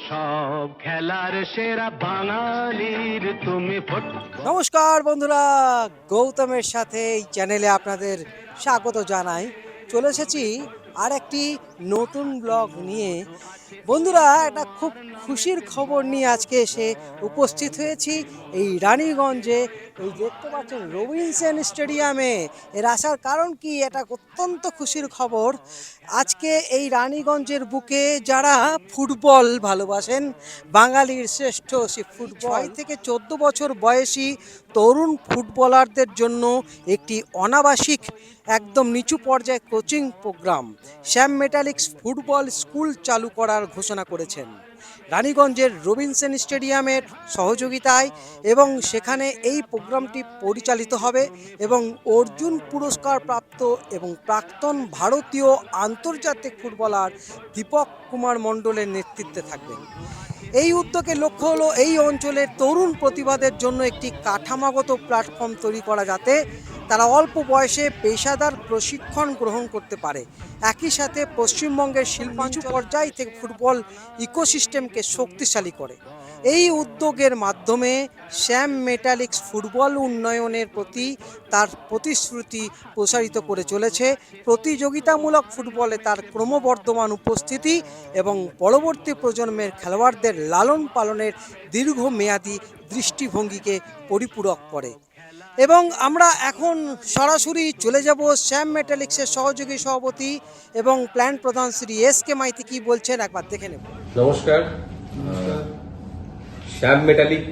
সব খেলার সেরা বাঙালির তুমি নমস্কার বন্ধুরা, গৌতমের সাথে এই চ্যানেলে আপনাদের স্বাগত জানাই। চলে এসেছি আর একটি নতুন ব্লগ নিয়ে। বন্ধুরা, একটা খুব খুশির খবর নিয়ে আজকে এসে উপস্থিত হয়েছি এই রানীগঞ্জে। এই দেখতে পাচ্ছেন রবিনসন স্টেডিয়ামে। এর আসার কারণ কি, এটা অত্যন্ত খুশির খবর। আজকে এই রানীগঞ্জের বুকে যারা ফুটবল ভালোবাসেন, বাঙালির শ্রেষ্ঠ সে ফুটবল 6 থেকে 14 বছর বয়সী তরুণ ফুটবলারদের জন্য একটি অনাবাসিক একদম নিচু পর্যায়ে কোচিং প্রোগ্রাম শ্যাম মেটালিক্স ফুটবল স্কুল চালু করার ঘোষণা করেছেন রানীগঞ্জের রবিনসন স্টেডিয়ামের সহযোগিতায়। এবং সেখানে এই প্রোগ্রামটি পরিচালিত হবে এবং অর্জুন পুরস্কার প্রাপ্ত এবং প্রাক্তন ভারতীয় আন্তর্জাতিক ফুটবলার দীপক কুমার মণ্ডলের নেতৃত্বে থাকবেন। এই উদ্যোগের লক্ষ্য হলো এই অঞ্চলের তরুণ প্রতিভাদের জন্য একটি কাঠামোগত প্ল্যাটফর্ম তৈরি করা, যাতে তারা অল্প বয়সে পেশাদার প্রশিক্ষণ গ্রহণ করতে পারে। একই সাথে পশ্চিমবঙ্গের শিল্পাঞ্চল পর্যায় থেকে ফুটবল ইকোসিস্টেমকে শক্তিশালী করে। এই উদ্যোগের মাধ্যমে শ্যাম মেটালিক্স ফুটবল উন্নয়নের প্রতি তার প্রতিশ্রুতি প্রসারিত করে চলেছে। প্রতিযোগিতামূলক ফুটবলে তার ক্রমবর্ধমান উপস্থিতি এবং পরবর্তী প্রজন্মের খেলোয়াড়দের লালন পালনের দীর্ঘমেয়াদী দৃষ্টিভঙ্গিকে পরিপূরক করে। এবং আমরা এখন সরাসরি চলে যাব শ্যাম মেটালিক্সের সহযোগী সভাপতি এবং প্ল্যান প্রধান শ্রী এস.কে. মাইতি কি বলছেন একবার দেখে নেব। নমস্কার। Shyam metallic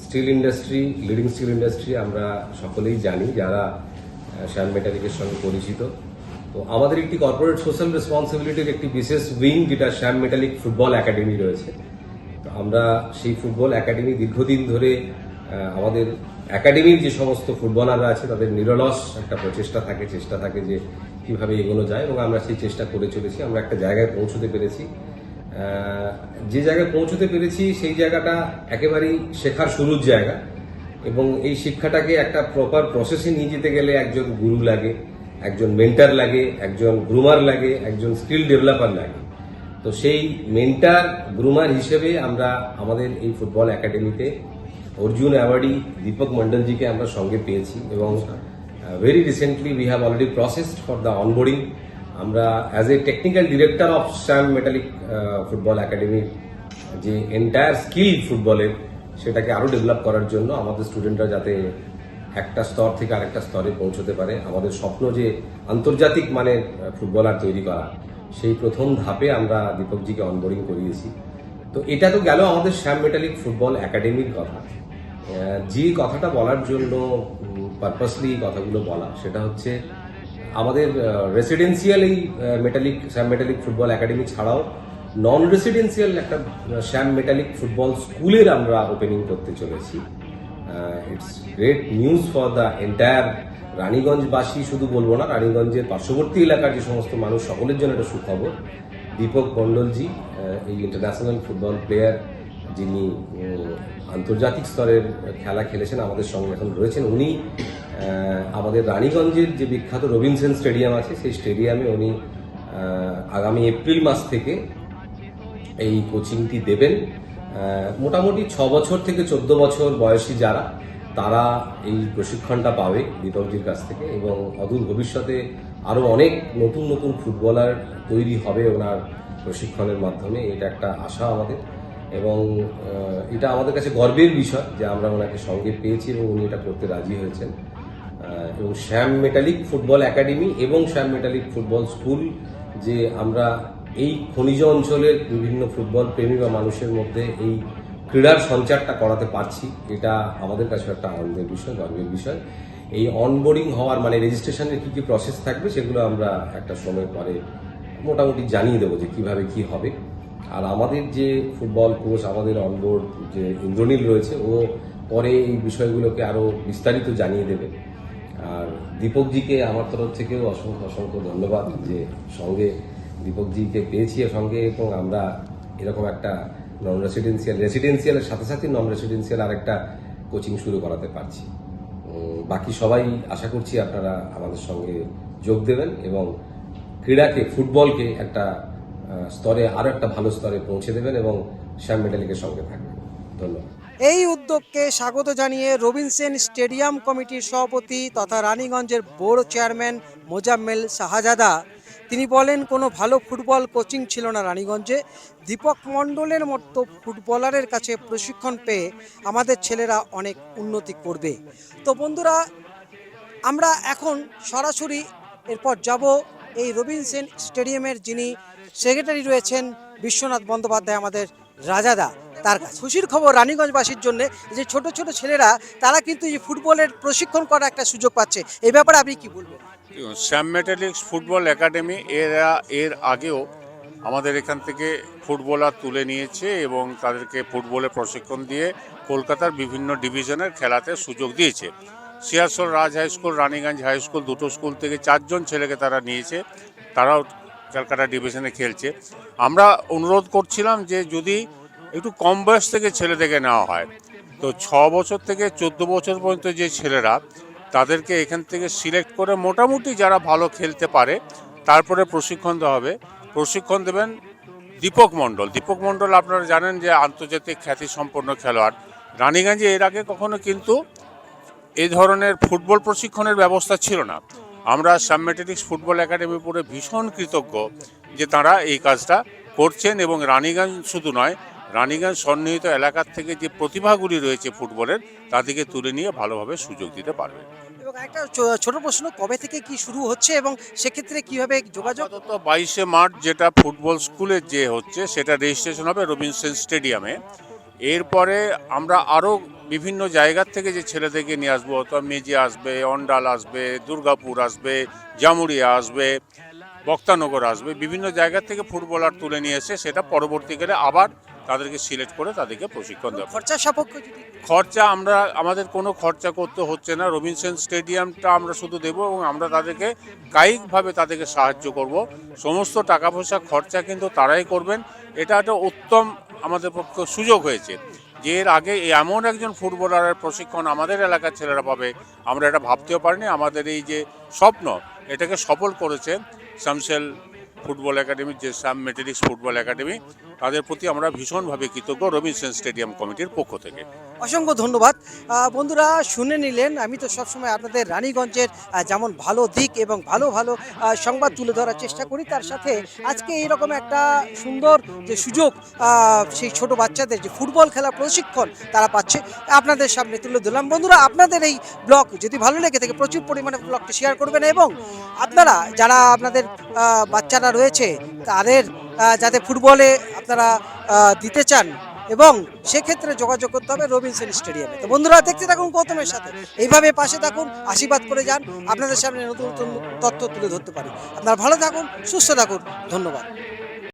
steel industry, leading steel industry আমরা সকলেই জানি যারা শ্যাম মেটালিকের সঙ্গে পরিচিত। তো আমাদের একটি কর্পোরেট সোশ্যাল রেসপন্সিবিলিটির একটি বিশেষ উইং, যেটা শ্যাম মেটালিক ফুটবল একাডেমি রয়েছে। তো আমরা সেই ফুটবল একাডেমি দীর্ঘদিন ধরে আমাদের একাডেমির যে সমস্ত ফুটবলাররা আছে তাদের নিরলস একটা চেষ্টা থাকে যে কিভাবে এগোনো যায়, এবং আমরা সেই চেষ্টা করে চলেছি। আমরা একটা জায়গায় পৌঁছতে পেরেছি। যে জায়গায় পৌঁছতে পেরেছি সেই জায়গাটা একেবারেই শেখার শুরুর জায়গা, এবং এই শিক্ষাটাকে একটা প্রপার প্রসেসে নিয়ে যেতে গেলে একজন গুরু লাগে, একজন মেন্টার লাগে, একজন গ্রুমার লাগে, একজন স্কিল ডেভেলপার লাগে। তো সেই মেন্টার গ্রুমার হিসেবে আমরা আমাদের এই ফুটবল একাডেমিতে অর্জুন অ্যাওয়ার্ডি দীপক মন্ডলজিকে আমরা সঙ্গে পেয়েছি, এবং very recently we have already processed for the onboarding. আমরা as a technical director of Shyam metallic football একাডেমির যে এন্টায়ার স্কিল ফুটবলের, সেটাকে আরও ডেভেলপ করার জন্য আমাদের স্টুডেন্টরা যাতে একটা স্তর থেকে আরেকটা স্তরে পৌঁছতে পারে, আমাদের স্বপ্ন যে আন্তর্জাতিক মানের ফুটবলার তৈরি করা, সেই প্রথম ধাপে আমরা দীপকজিকে অনবোর্ডিং করিয়েছি। তো এটা তো গেল আমাদের শ্যাম মেটালিক ফুটবল একাডেমির কথা। যে কথাটা বলার জন্য পারপাসলি কথাগুলো বলা, সেটা হচ্ছে আমাদের রেসিডেন্সিয়াল এই শ্যাম মেটালিক ফুটবল একাডেমি ছাড়াও নন রেসিডেন্সিয়াল একটা শ্যাম মেটালিক ফুটবল স্কুলের আমরা ওপেনিং করতে চলেছি। It's great news for the entire রানীগঞ্জবাসী, শুধু বলবো না, রানীগঞ্জের পার্শ্ববর্তী এলাকার যে সমস্ত মানুষ, সকলের জন্য একটা সুখবর। দীপক মন্ডলজি, এই ইন্টারন্যাশনাল ফুটবল প্লেয়ার, যিনি আন্তর্জাতিক স্তরের খেলা খেলেছেন, আমাদের সঙ্গে এখন রয়েছেন। উনি আমাদের রানীগঞ্জের যে বিখ্যাত রবিনসন স্টেডিয়াম আছে, সেই স্টেডিয়ামে উনি আগামী এপ্রিল মাস থেকে এই কোচিংটি দেবেন। মোটামুটি 6 বছর থেকে 14 বছর বয়সী যারা, তারা এই প্রশিক্ষণটা পাবে দীপকজির কাছ থেকে, এবং অদূর ভবিষ্যতে আরও অনেক নতুন নতুন ফুটবলার তৈরি হবে ওনার প্রশিক্ষণের মাধ্যমে। এটা একটা আশা আমাদের, এবং এটা আমাদের কাছে গর্বের বিষয় যে আমরা ওনাকে সঙ্গে পেয়েছি এবং উনি এটা করতে রাজি হয়েছেন। এবং শ্যাম মেটালিক ফুটবল একাডেমি এবং শ্যাম মেটালিক ফুটবল স্কুল, যে আমরা এই খনিজ অঞ্চলের বিভিন্ন ফুটবল প্রেমী বা মানুষের মধ্যে এই ক্রীড়ার সঞ্চারটা করাতে পারছি, এটা আমাদের কাছে একটা আনন্দের বিষয়, গর্বের বিষয়। এই অনবোর্ডিং হওয়ার মানে রেজিস্ট্রেশনের কী কী প্রসেস থাকবে, সেগুলো আমরা একটা সময় পরে মোটামুটি জানিয়ে দেবো যে কীভাবে কী হবে। আর আমাদের যে ফুটবল কোচ, আমাদের অনবোর্ড যে ইন্দ্রনীল রয়েছে, ও পরে এই বিষয়গুলোকে আরও বিস্তারিত জানিয়ে দেবে। আর দীপকজিকে আমার তরফ থেকেও অসংখ্য অসংখ্য ধন্যবাদ, যে সঙ্গে দীপকজিকে পেয়েছি সঙ্গে, এবং আমরা এরকম একটা নন রেসিডেন্সিয়ালের সাথে সাথে নন রেসিডেন্সিয়াল আর একটা কোচিং শুরু করাতে পারছি। বাকি সবাই আশা করছি আপনারা আমাদের সঙ্গে যোগ দেবেন এবং ক্রীড়াকে, ফুটবলকে একটা স্তরে আরো একটা ভালো স্তরে পৌঁছে দেবেন এবং শ্যাম মেটালিকের সঙ্গে থাকবেন। ধন্যবাদ। এই উদ্যোগকে স্বাগত জানিয়ে রবিনসন স্টেডিয়াম কমিটির সভাপতি তথা রানীগঞ্জের বোর্ড চেয়ারম্যান মোজাম্মেল শাহজাদা তিনি বলেন, কোনো ভালো ফুটবল কোচিং ছিল না রানীগঞ্জে। দীপক মণ্ডলের মতো ফুটবলারের কাছে প্রশিক্ষণ পেয়ে আমাদের ছেলেরা অনেক উন্নতি করবে। তো বন্ধুরা, আমরা এখন সরাসরি এরপর যাব এই রবিনসন স্টেডিয়ামের যিনি সেক্রেটারি রয়েছেন বিশ্বনাথ বন্দ্যোপাধ্যায় আমাদের রাজাদা, তার কাছে। খুশির খবর রানীগঞ্জবাসীর জন্য যে ছোট ছোট ছেলেরা তারা কিন্তু এই ফুটবলের প্রশিক্ষণ করার একটা সুযোগ পাচ্ছে, এই ব্যাপারে আপনি কি বলবেন? শ্যাম মেটালিক্স ফুটবল একাডেমি এর আগেও আমাদের এখান থেকে ফুটবলার তুলে নিয়েছে এবং তাদেরকে ফুটবলে প্রশিক্ষণ দিয়ে কলকাতার বিভিন্ন ডিভিশনের খেলাতে সুযোগ দিয়েছে। Searsole Raj high school, Raniganj high school, দুটো স্কুল থেকে 4 জন ছেলেকে তারা নিয়েছে, তারাও ক্যালকাটা ডিভিশনে খেলছে। আমরা অনুরোধ করছিলাম যে যদি একটু কম বয়স থেকে ছেলেদেরকে নেওয়া হয়, তো 6 বছর থেকে 14 বছর পর্যন্ত যে ছেলেরা, তাদেরকে এখান থেকে সিলেক্ট করে মোটামুটি যারা ভালো খেলতে পারে তারপরে প্রশিক্ষণ দেওয়া হবে। প্রশিক্ষণ দেবেন দীপক মণ্ডল। দীপক মণ্ডল আপনারা জানেন যে আন্তর্জাতিক খ্যাতিসম্পন্ন খেলোয়াড়। রানীগঞ্জে এর আগে কখনো কিন্তু এই ধরনের ফুটবল প্রশিক্ষণের ব্যবস্থা ছিল না। আমরা শ্যাম মেটালিক্স ফুটবল একাডেমি পড়ে ভীষণ কৃতজ্ঞ যে তারা এই কাজটা করছেন এবং রানীগঞ্জ শুধু নয়, রানীগঞ্জ সন্নিহিত এলাকার থেকে যে প্রতিভাগুলি রয়েছে ফুটবলের, তাদেরকে তুলে নিয়ে ভালোভাবে সুযোগ দিতে পারবে। এবং একটা ছোট প্রশ্ন, কবে থেকে কি শুরু হচ্ছে এবং সেক্ষেত্রে কিভাবে যোগাযোগ? তো 22শে মার্চ যেটা ফুটবল স্কুলের যে হচ্ছে সেটা রেজিস্ট্রেশন হবে রবিনসন স্টেডিয়ামে। এরপরে আমরা আরও বিভিন্ন জায়গার থেকে যে ছেলেদেরকে নিয়ে আসবো, তো মেজি আসবে, অন্ডাল আসবে, দুর্গাপুর আসবে, জামুরিয়া আসবে, বক্তানগর আসবে, বিভিন্ন জায়গা থেকে ফুটবলার তুলে নিয়ে এসে সেটা পরবর্তীকালে আবার তাদেরকে সিলেক্ট করে তাদেরকে প্রশিক্ষণ দেবো। খরচা সাপেক্ষ যদি? খরচা আমাদের কোনো খরচা করতে হচ্ছে না। রবিনসন স্টেডিয়ামটা আমরা শুধু দেবো এবং আমরা তাদেরকে কায়িকভাবে তাদেরকে সাহায্য করব। সমস্ত টাকা পয়সা খরচা কিন্তু তারাই করবেন। এটা একটা উত্তম আমাদের পক্ষে সুযোগ হয়েছে যে এর আগে এমন একজন ফুটবলারের প্রশিক্ষণ আমাদের এলাকার ছেলেরা পাবে, আমরা এটা ভাবতেও পারিনি। আমাদের এই যে স্বপ্ন, এটাকে সফল করেছে শামসেল ফুটবল একাডেমির যে শ্যাম মেটালিক্স ফুটবল একাডেমি, তাদের প্রতি আমরা ভীষণভাবে কৃতজ্ঞ রবিনসন স্টেডিয়াম কমিটির পক্ষ থেকে। অসংখ্য ধন্যবাদ। বন্ধুরা শুনে নিলেন, আমি তো সবসময় আপনাদের রানীগঞ্জের যেমন ভালো দিক এবং ভালো ভালো সংবাদ তুলে ধরার চেষ্টা করি, তার সাথে আজকে এইরকম একটা সুন্দর যে সুযোগ সেই ছোট বাচ্চাদের যে ফুটবল খেলার প্রশিক্ষণ তারা পাচ্ছে আপনাদের সামনে তুলে ধরলাম। বন্ধুরা, আপনাদের এই ব্লগ যদি ভালো লেগে থাকে প্রচুর পরিমাণে ব্লগটি শেয়ার করবেন এবং আপনারা যারা আপনাদের বাচ্চারা রয়েছে তাদের যাতে ফুটবলে আপনারা দিতে চান এবং সেক্ষেত্রে যোগাযোগ করতে হবে রবিনসন স্টেডিয়ামে। তো বন্ধুরা, দেখতে থাকুন গৌতমের সাথে, এইভাবে পাশে থাকুন, আশীর্বাদ করে যান, আপনাদের সামনে নতুন নতুন তথ্য তুলে ধরতে পারি। আপনারা ভালো থাকুন, সুস্থ থাকুন, ধন্যবাদ।